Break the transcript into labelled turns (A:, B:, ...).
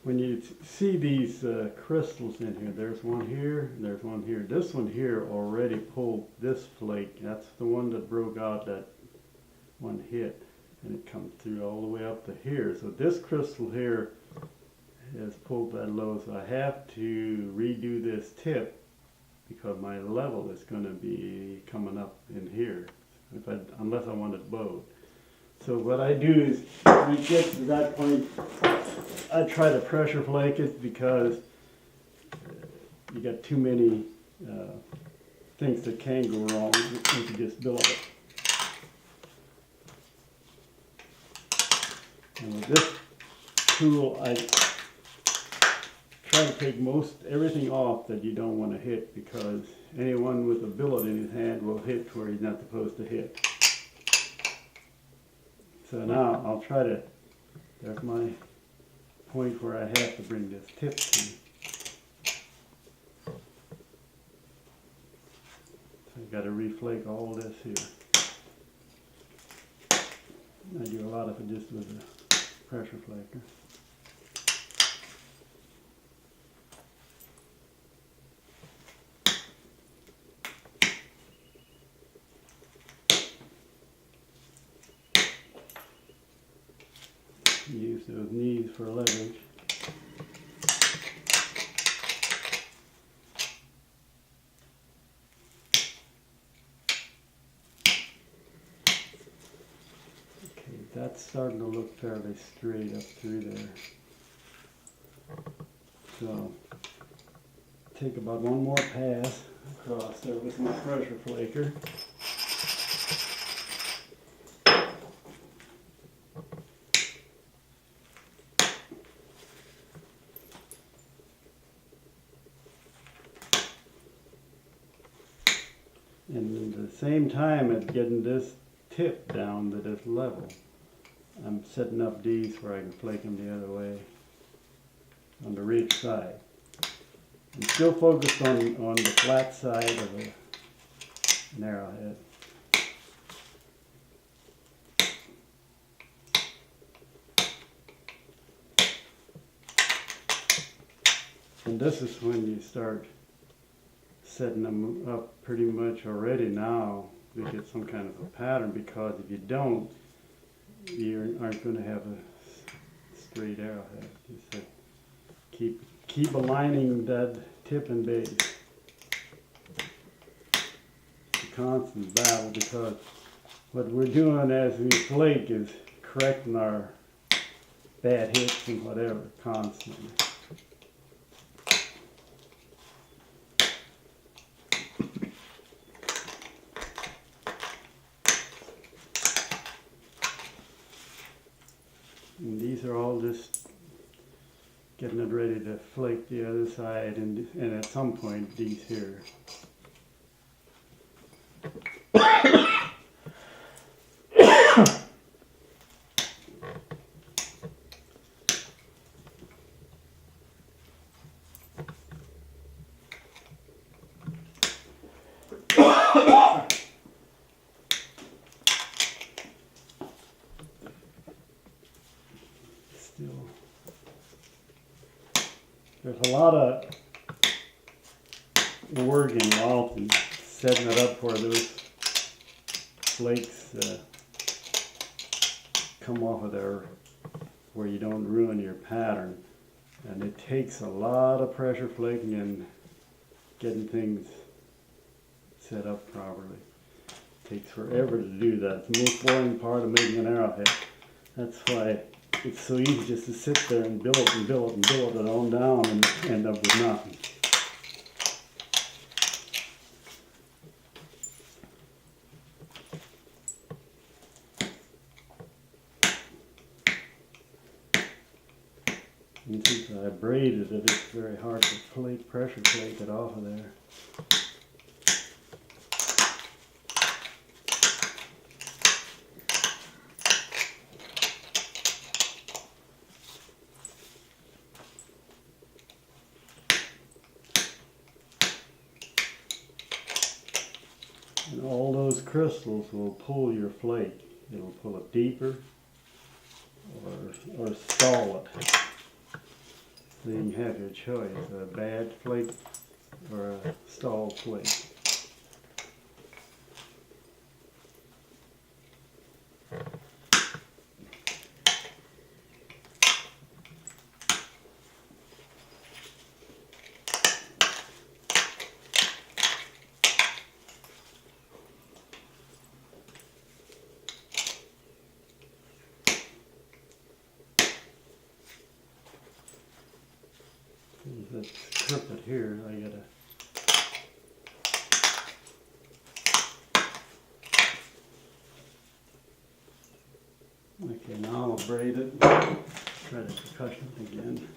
A: when you see these crystals in here, there's one here, and there's one here. This one here already pulled this flake. That's the one that broke out that one hit, and it comes through all the way up to here. So this crystal here has pulled that low, so I have to redo this tip because my level is going to be coming up in here, unless I want it bowed. So what I do is, when it gets to that point, I try to pressure flake it because you got too many things that can go wrong if you just build it. And with this tool, I try to take everything off that you don't want to hit, because anyone with a billet in his hand will hit where he's not supposed to hit. So now I'll try to, there's my point where I have to bring this tip to. So I've got to reflake all this here. I do a lot of it just with a pressure flaker. Use those knees for leverage. Okay, that's starting to look fairly straight up through there. So, take about one more pass across there with my pressure flaker. And at the same time as getting this tip down to this level, I'm setting up these where I can flake them the other way on the ridge side. I'm still focused on the flat side of an arrowhead. And this is when you start setting them up pretty much already now to get some kind of a pattern, because if you don't, you aren't going to have a straight arrowhead. Just keep aligning that tip and base. It's a constant battle, because what we're doing as we flake is correcting our bad hits and whatever constantly. And these are all just getting it ready to flake the other side, and at some point these here. There's a lot of work involved in setting it up where those flakes come off of there, where you don't ruin your pattern. And it takes a lot of pressure flaking and getting things set up properly. It takes forever to do that. It's the most boring part of making an arrowhead. That's why it's so easy just to sit there and build it and build it and build it on down and end up with nothing. And since I braided it, it's very hard to pressure flake it off of there. And all those crystals will pull your flake. It'll pull it deeper or stall it. So you can have your choice, a bad flake or a stalled flake. This trumpet here, I gotta okay, now I'll braid it. Try the percussion again.